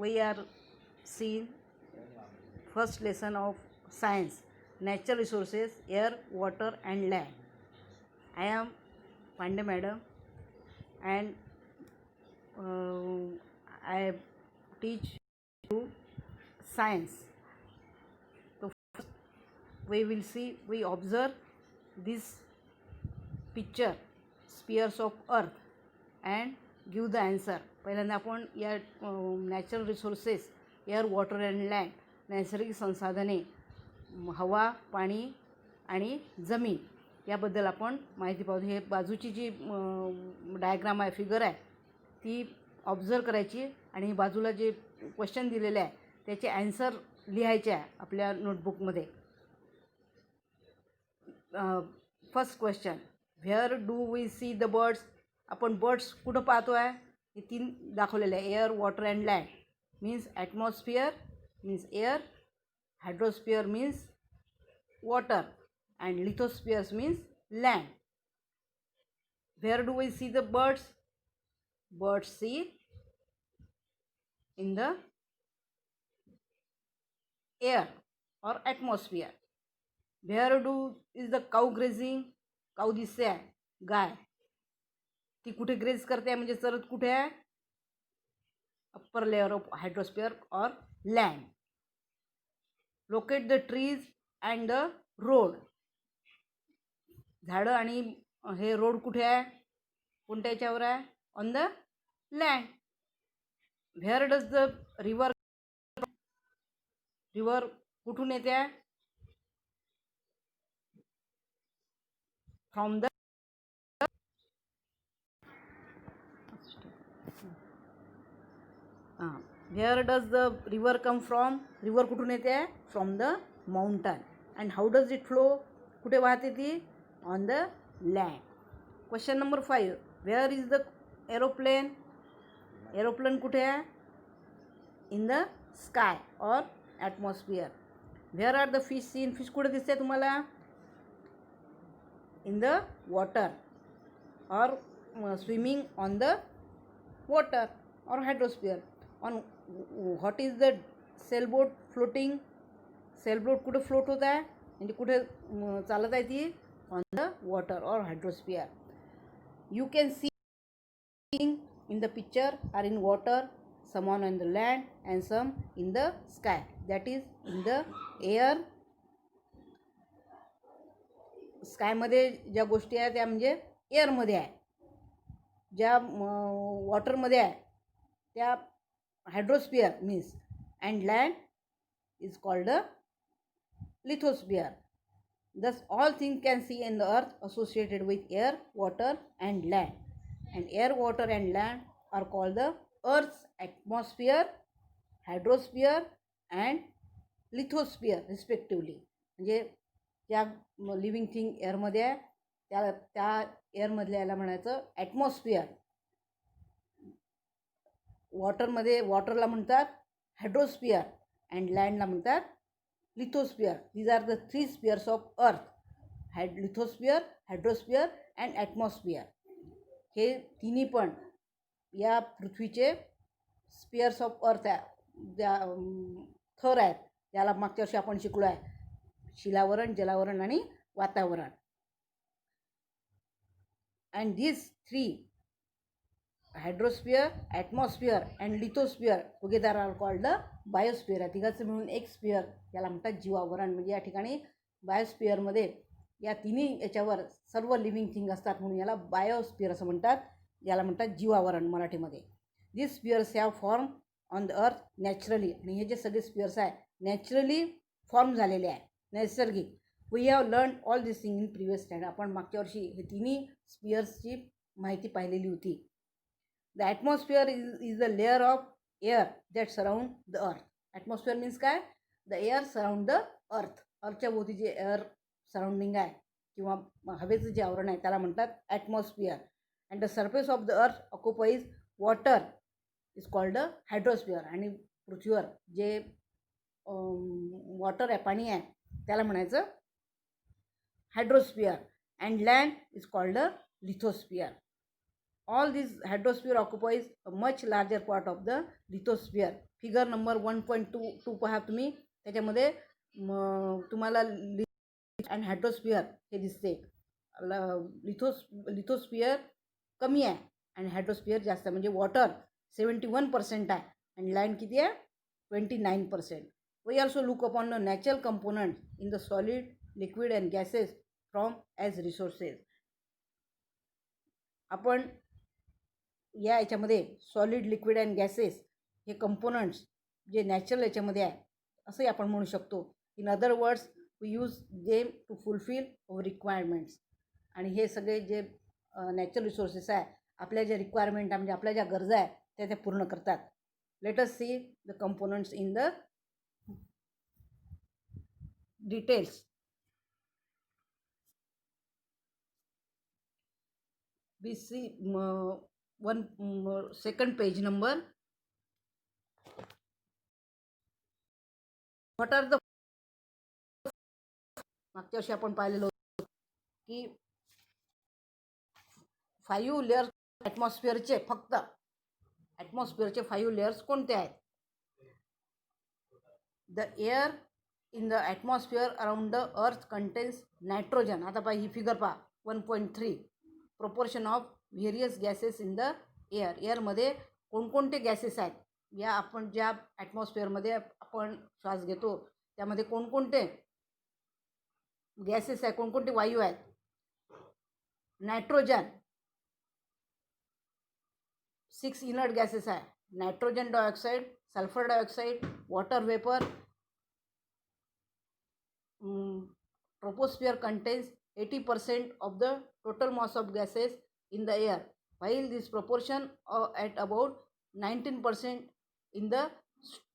we are seeing first lesson of science, natural resources, air, water and land. I am Pandey madam, and I teach you science. So first we observe this picture, spheres of earth, and give the answer. पहिल्यांदा आपण या natural resources, air, water and land, नैसर्गिक संसाधने, हवा, पाणी आणि जमीन याबद्दल आपण माहिती पाहू. हे बाजूची जी डायग्राम आहे, फिगर आहे, ती ऑब्झर्व करायची आणि बाजूला जे क्वेश्चन दिलेले आहे त्याचे ॲन्सर लिहायचे आहे आपल्या नोटबुकमध्ये. First question, where do we see the birds. आपण बर्ड्स कुठं पाहतो आहे? हे तीन दाखवलेले आहे, air, water and land. Means atmosphere means air, hydrosphere means water and lithospheres means land. Where do we see the birds? Birds see in the air or atmosphere. Where is the cow grazing? Cow दिसते आहे, गाय. ती कुठे graze करते आहे म्हणजे चरत कुठे आहे? अप्पर लेअर ऑफ हायड्रोस्फिअर और land. Locate the trees and the road. झाडं आणि हे रोड कुठे आहे? कोणत्या याच्यावर आहे? On the land. Where does the river, river कुठून येते आहे? From the where does the river come from. River कुठून येते आहे? From the mountain. And how does it flow. कुठे वाहते ती? On the land. Question number 5, where is the aeroplane. Aeroplane कुठे आहे? इन द स्काय और atmosphere. Where are the fish seen. Fish कुठे दिसते तुम्हाला? इन द वॉटर और स्विमिंग ऑन द वॉटर और hydrosphere. On what is the sailboat floating. Sailboat कुठे float होत आहे म्हणजे कुठे चालत आहे ती? on the water or hydrosphere. You can see in the picture are in water, some on the land and some in the sky, that is in the air. Sky मध्ये ज्या गोष्टी आहेत त्या म्हणजे एअर मध्ये आहे, ज्या वॉटर मध्ये आहे त्या hydrosphere means, and land is called the lithosphere. Thus all things can see in the earth associated with air, water and land. And air, water and land are called the earth's atmosphere, hydrosphere and lithosphere respectively. म्हणजे ज्या living thing एअरमध्ये आहे त्या एअरमधल्या याला म्हणायचं atmosphere. वॉटरला म्हणतात हायड्रोस्फिअर and लँडला म्हणतात lithosphere. These are the three spheres of earth, lithosphere, hydrosphere and atmosphere. हे तिन्ही पण या पृथ्वीचे स्पिअर्स ऑफ अर्थ आहे, ज्या थर आहेत, ज्याला मागच्या वर्षी आपण शिकलो आहे, शिलावरण, जलावरण आणि वातावरण. And this three, hydrosphere, atmosphere and lithosphere together are called the biosphere. तिघाचं मिळून एक स्फिअर, याला म्हणतात जीवावरण. म्हणजे या ठिकाणी बायोस्फिअरमध्ये या तिन्ही याच्यावर सर्व लिव्हिंग थिंग असतात म्हणून याला बायोस्फिअर असं म्हणतात, याला म्हणतात जीवावरण मराठीमध्ये. This spheres have form on the earth naturally. आणि हे जे सगळे स्फिअर्स आहे नॅचरली फॉर्म झालेले आहे, नैसर्गिक. We have learn all this thing in previous standard. आपण मागच्या वर्षी हे तिन्ही स्फिअर्सची माहिती पाहिलेली होती. The atmosphere is the layer of air that surround the earth. Atmosphere means काय? The air surround the earth. अर्थच्या भोवती जे एअर सराउंडिंग आहे किंवा हवेचं जे आवरण आहे त्याला म्हणतात atmosphere. And the surface of the earth occupies water is called the hydrosphere. आणि पृथ्वीवर जे वॉटर आहे, पाणी आहे, त्याला म्हणायचं hydrosphere. And land is called the lithosphere. All this hydrosphere occupies a much larger part of the lithosphere. Figure number 1.2 पहा तुम्ही, त्याच्यामध्ये तुम्हाला अँड हायड्रोस्फिअर हे दिसते. लिथोस्फिअर कमी आहे आणि हायड्रोस्फिअर जास्त आहे. म्हणजे वॉटर 71% आहे आणि लँड किती आहे 29%. We also look upon the natural components in the solid, liquid and gases from as resources. आपण या याच्यामध्ये सॉलिड, लिक्विड अँड गॅसेस हे कंपोनंट्स जे नॅचरल याच्यामध्ये आहे असंही आपण म्हणू शकतो. In other words we use them to fulfil our requirements. आणि हे सगळे जे नॅचरल रिसोर्सेस आहे आपल्या ज्या रिक्वायरमेंट आहे म्हणजे आपल्या ज्या गरजा आहे त्या पूर्ण करतात. Let us see the components in the details. we see one second page number. What are the मागच्या वर्षी आपण पाहिलेलो की 5 लेअर्स ॲटमॉस्फिअरचे, फक्त ॲटमॉस्फिअरचे 5 लेअर्स कोणते आहेत? The air in the atmosphere around the earth contains nitrogen. आता पहा ही फिगर पहा 1.3 proportion of various gases in the air. एअरमध्ये कोणकोणते गॅसेस आहेत या आपण ज्या ॲटमॉस्फिअरमध्ये आपण श्वास घेतो त्यामध्ये कोणकोणते गॅसेस आहे, कोणकोणते वायू आहेत? नायट्रोजन 6 इनर्ट गॅसेस आहे. Nitrogen dioxide, sulphur dioxide, water vapour. Troposphere contains 80% of the total mass of gases in the air, while this proportion at about 19% in the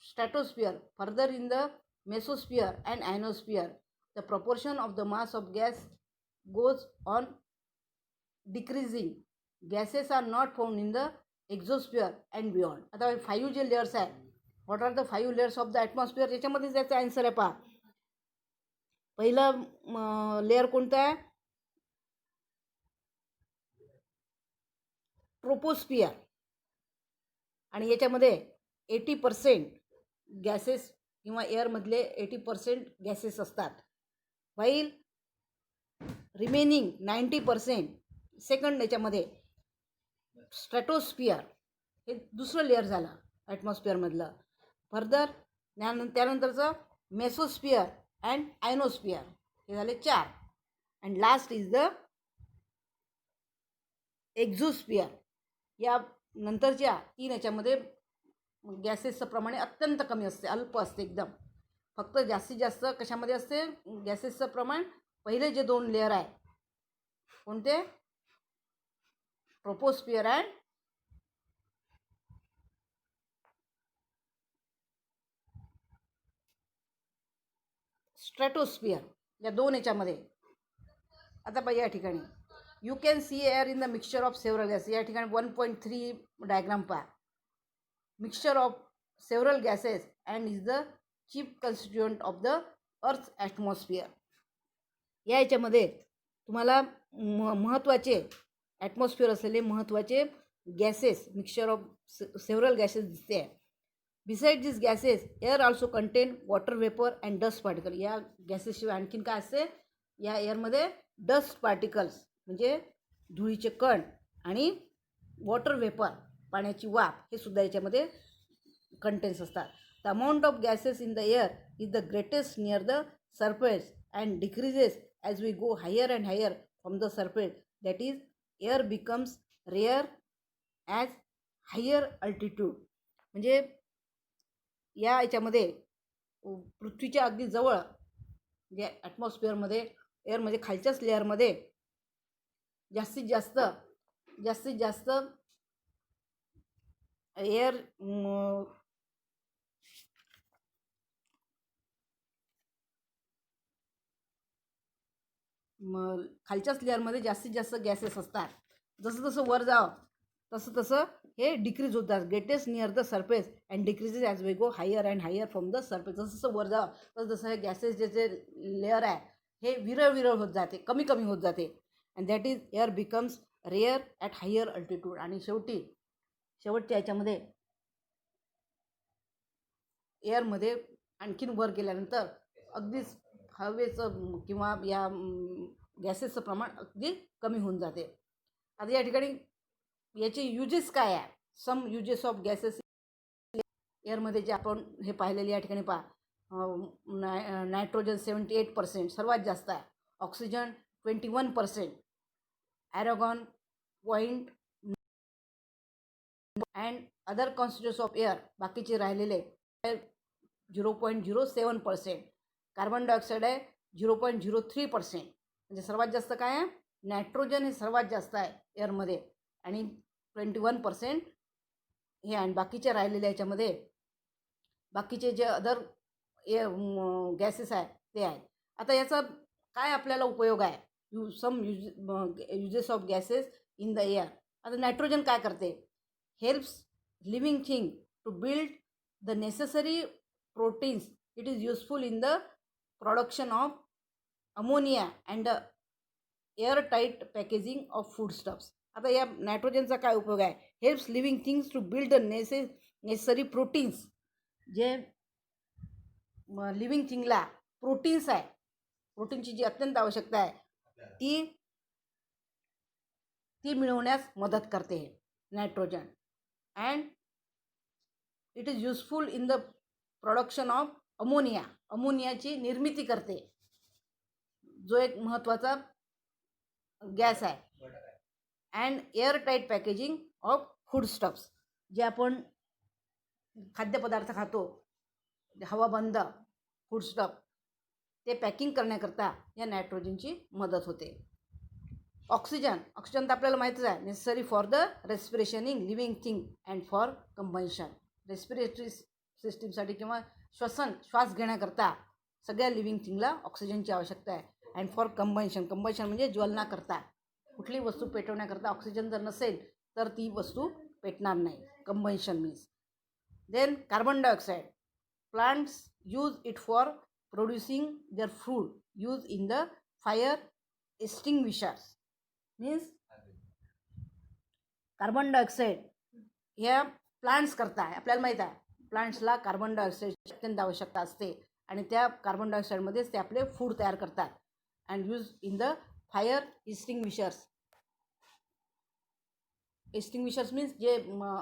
stratosphere. Further, in the mesosphere and ionosphere, the proportion of the mass of gas goes on decreasing. Gases are not found in the exosphere and beyond. आता 5 जे layers आहे, what are the 5 layers of the atmosphere, याच्यामध्ये त्याचा answer आहे. पहा पहिलं layer कोणतं आहे? ट्रोपोस्फियर. आणि याच्यामध्ये 80% गॅसेस किंवा एअरमधले 80% गॅसेस असतात. व्हाईल रिमेनिंग 90% सेकंड याच्यामध्ये स्ट्रॅटोस्फियर हे दुसरं लेअर झालं ॲटमॉस्फिअरमधलं. फर्दर त्यानंतरचं मेसोस्फियर अँड आयनोस्फियर हे झाले 4. And last is the exosphere. या नंतरच्या 3 याच्यामध्ये गॅसेसचं प्रमाण अत्यंत कमी असते, अल्प असते एकदम. फक्त जास्तीत जास्त कशामध्ये असते गॅसेसचं प्रमाण? पहिले जे 2 लेअर आहे कोणते? ट्रोपोस्फियर अँड स्ट्रॅटोस्फियर या 2 याच्यामध्ये. आता पहा या ठिकाणी you can see air in the mixture of several gases. या ठिकाणी 1.3 डायग्राम पहा. Mixture of several gases and is the chief constituent of the earth atmosphere. या याच्यामध्ये तुम्हाला महत्त्वाचे ॲटमॉस्फिअर असलेले महत्त्वाचे gases, mixture of several gases दिसते आहे. Beside this gases air also contain water vapour and dust particle. या गॅसेसशिवाय आणखीन काय असते या एअरमध्ये? डस्ट पार्टिकल्स म्हणजे धुळीचे कण आणि वॉटर वेपर पाण्याची वाफ हे सुद्धा याच्यामध्ये कंटेन्स असतात. The amount of gases in the air is the greatest near the surface and decreases as we go higher and higher from the surface. That is air becomes rare as higher altitude. म्हणजे या याच्यामध्ये पृथ्वीच्या अगदी जवळ जे ॲटमॉस्फिअरमध्ये एअरमध्ये खालच्याच लेअरमध्ये जास्तीत जास्त air खालच्याच लेअरमध्ये जास्तीत जास्त गॅसेस असतात. जसं जसं वर जावं तसं हे डिक्रीज होतात. Greatest near the surface and decreases as we go higher and higher from the surface. जसं जसं वर जावं तसं हे गॅसेस जे लेअर आहे हे विरळ होत जाते, कमी होत जाते. And that is air becomes rare at higher altitude. आणि शेवटच्या याच्यामध्ये एअरमध्ये आणखीन वर गेल्यानंतर अगदीच हवेचं किंवा या गॅसेसचं प्रमाण अगदी कमी होऊन जाते. आता या ठिकाणी याचे युजेस काय आहे? सम युजेस ऑफ गॅसेस एअरमध्ये जे आपण हे पाहिलेले या ठिकाणी नायट्रोजन 78% सर्वात जास्त आहे, oxygen 21%, ॲरोगॉन 0., and other constitutes of air बाकीचे राहिलेले 0.07%, कार्बन डायऑक्साईड आहे 0.03%. म्हणजे सर्वात जास्त काय आहे? नायट्रोजन हे सर्वात जास्त आहे एअरमध्ये आणि 21% हे. आणि बाकीचे राहिलेले याच्यामध्ये बाकीचे जे अदर गॅसेस आहे ते आहे. आता याचा काय आपल्याला उपयोग आहे? Uses of gases in the air. आता नायट्रोजन काय करते? Helps living thing to build the necessary proteins. It is useful in the production of ammonia and air tight packaging of food stuffs. आता या नायट्रोजनचा काय उपयोग आहे? Helps living things to build the necessary proteins. जे living थिंगला proteins आहे, प्रोटीनची जी अत्यंत आवश्यकता आहे ती मिळवण्यास मदत करते nitrogen. And it is useful in the production of ammonia. अमोनियाची निर्मिती करते, जो एक महत्त्वाचा गॅस आहे. And air tight packaging of food stuffs. जे आपण खाद्यपदार्थ खातो, हवाबंद फूडस्टफ, ते पॅकिंग करण्याकरता या नायट्रोजनची मदत होते. ऑक्सिजन तर आपल्याला माहीतच आहे, necessary for the respiration in living thing and for combustion. Respiratory सिस्टीमसाठी किंवा श्वास घेण्याकरता सगळ्या लिव्हिंग थिंगला ऑक्सिजनची आवश्यकता आहे. अँड फॉर कंबन्शन म्हणजे ज्वलनाकरता, कुठली वस्तू पेटवण्याकरता ऑक्सिजन जर नसेल तर ती वस्तू पेटणार नाही. Combustion means. Then carbon dioxide. Plants use it for producing their food. Use in the fire extinguishers. Means carbon dioxide ह्या प्लांट्स करता आहे. आपल्याला माहीत आहे प्लांट्सला कार्बन डायऑक्साईडची अत्यंत आवश्यकता असते आणि त्या कार्बन डायऑक्साईडमध्येच ते आपले फूड तयार करतात. And use in the fire extinguishers. Extinguishers means जे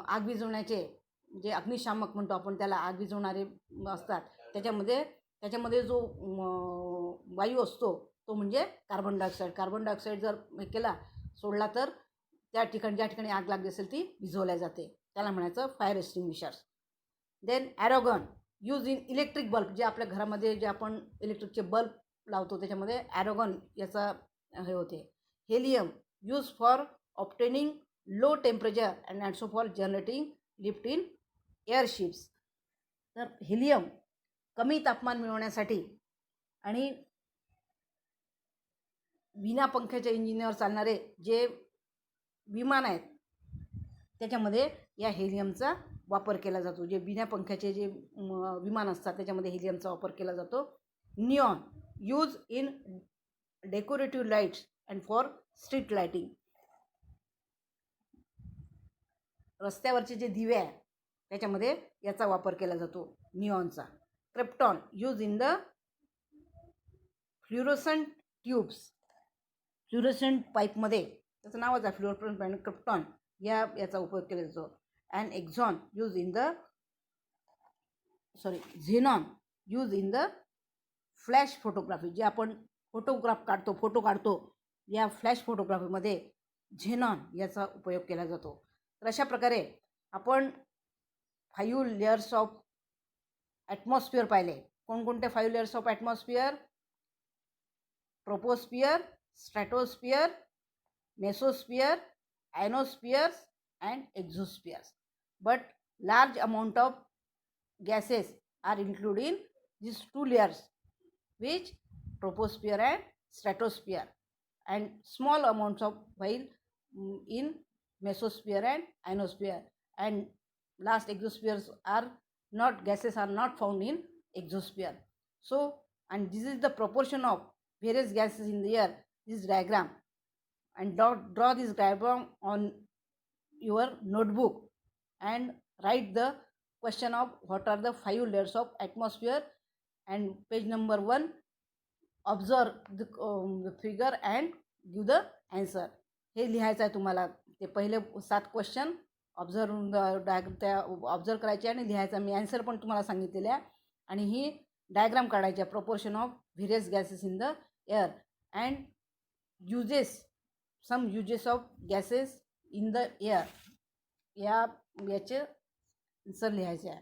आग विझवण्याचे, जे अग्निशामक म्हणतो आपण त्याला, आग विझवणारे असतात, त्याच्यामध्ये जो वायू असतो तो म्हणजे कार्बन डायऑक्साईड. कार्बन डायऑक्साईड जर केला सोडला तर ज्या ठिकाणी आग लागली असेल ती विझवल्या जाते, त्याला म्हणायचं fire extinguishers. Then argon use in electric bulb. जे आपल्या घरामध्ये जे आपण इलेक्ट्रिकचे बल्ब लावतो त्याच्यामध्ये ॲरोगॉन याचा हे होते. Helium use for obtaining low temperature and also for generating lift in airships. तर हेलियम कमी तापमान मिळवण्यासाठी आणि विना पंख्याच्या इंजिनवर चालणारे जे विमान आहेत त्याच्यामध्ये या हेलियमचा वापर केला जातो. जे बिना पंख्याचे जे विमान असतात त्याच्यामध्ये हेलियमचा वापर केला जातो. Neon use in decorative lights and for street lighting. रस्त्यावरचे जे दिवे आहे त्याच्यामध्ये याचा वापर केला जातो निऑनचा. Krypton use in the fluorescent tubes. Fluorescent पाईपमध्ये त्याचं नावच आहे फ्ल्युरोसंट पाईप. क्रिप्टॉन याचा उपयोग केला जातो. And xenon use in the xenon use in the flash photography. जे आपण फोटो काढतो या फ्लॅश फोटोग्राफीमध्ये झेनॉन याचा उपयोग केला जातो. तर अशा प्रकारे आपण 5 लेयर्स ऑफ ॲटमॉस्फिअर पाहिले. कोणकोणते 5 layers of atmosphere? Troposphere, stratosphere, mesosphere, ionospheres and exospheres. But large amount of gases are included in these 2 layers, which troposphere and stratosphere, and small amounts of while in mesosphere and ionosphere, and last exospheres are not, gases are not found in exosphere. So, and this is the proportion of various gases in the air. This diagram and draw this diagram on your notebook and write the question of what are the 5 layers of atmosphere, and page number 1 observe the figure and give the answer. हे लिहायचं आहे तुम्हाला. ते पहिले 7 question observe करायचे आणि लिहायचा. मी answer पण तुम्हाला सांगितलेले आहे. आणि ही डायग्राम काढायची आहे, proportion of various gases in the air and some uses of gases in the air. याचे आन्सर लिहायचे आहे.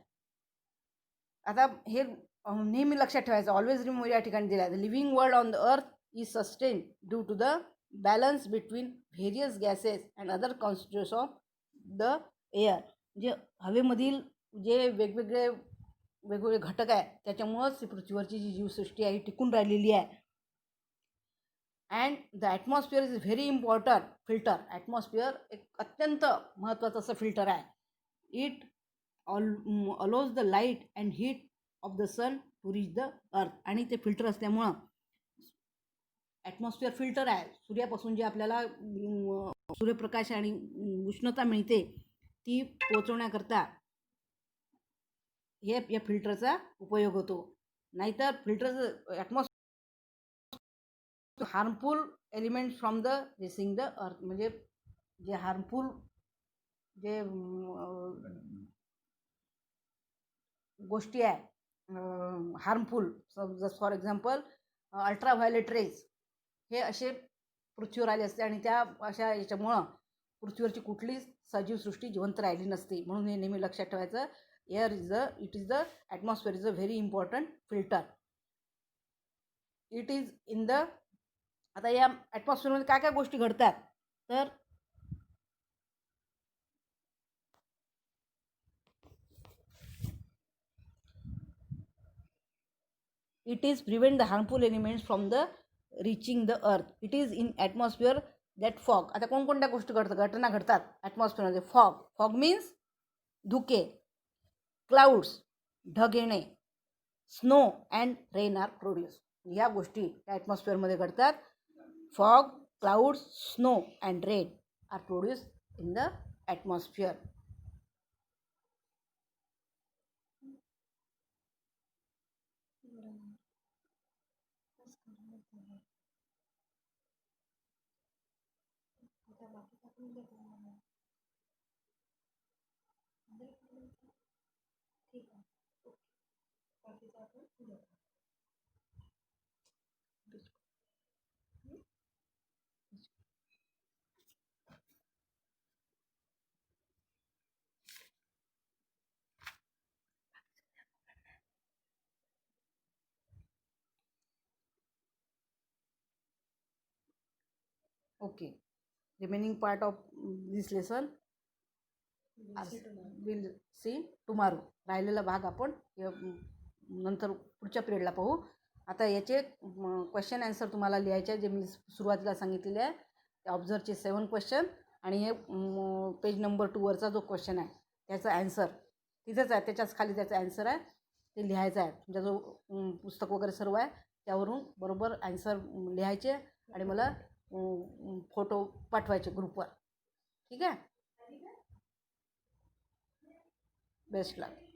आता हे नेहमी लक्षात ठेवायचं. ऑलवेज रिमूव्ह या ठिकाणी दिलं आहे. The living world on the earth is sustain due to the balance between various gases and other constitutes of the air. म्हणजे हवेमधील जे वेगवेगळे घटक आहे त्याच्यामुळंच पृथ्वीवरची जी जीवसृष्टी आहे टिकून राहिलेली आहे. And the atmosphere is very important filter. Atmosphere एक अत्यंत महत्त्वाचं असं फिल्टर आहे. It allows the light and heat of the sun to reach the earth. आणि ते फिल्टर असल्यामुळं ॲटमॉस्फिअर फिल्टर आहे. सूर्यापासून जे आपल्याला सूर्यप्रकाश आणि उष्णता मिळते ती पोचवण्याकरता या फिल्टरचा उपयोग होतो. नाहीतर फिल्टरचं atmosphere harmful elements from the rising the earth. म्हणजे जे हार्मफुल जे गोष्टी आहे harmful, just for example ultraviolet rays, हे असे पृथ्वीवर आले असते आणि त्या अशा याच्यामुळं पृथ्वीवरची कुठलीच सजीवसृष्टी जिवंत राहिली नसते. म्हणून हे नेहमी लक्षात ठेवायचं. Air is the atmosphere is a very important filter. It is in the. आता या ॲटमॉस्फिअरमध्ये काय काय गोष्टी घडतात तर it is prevent the harmful elements from the reaching the earth. It is in atmosphere that fog. आता कोणकोणत्या गोष्टी घटना घडतात ॲटमॉस्फिअरमध्ये. फॉग मीन्स धुके, क्लाउड्स ढग येणे, snow and rain are produce. ह्या गोष्टी ॲटमॉस्फिअरमध्ये घडतात. Fog, clouds, snow and rain are produce in the atmosphere. Okay, remaining part of this lesson we'll see tomorrow. राहिलेला भाग आपण नंतर पुढच्या पिरियडला पाहू. आता याचे क्वेश्चन आन्सर तुम्हाला लिहायचे जे मी सुरुवातीला सांगितलेले आहे. त्या ऑब्झर्वचे 7 क्वेश्चन आणि हे पेज नंबर 2 वरचा जो क्वेश्चन आहे त्याचा आन्सर तिथेच आहे. त्याच्याच खाली त्याचा आन्सर आहे ते लिहायचं आहे. तुमचा जो पुस्तक वगैरे सर्व आहे त्यावरून बरोबर आन्सर लिहायचे आणि मला फोटो पाठवायचे ग्रुपवर. ठीक आहे. बेस्ट लक.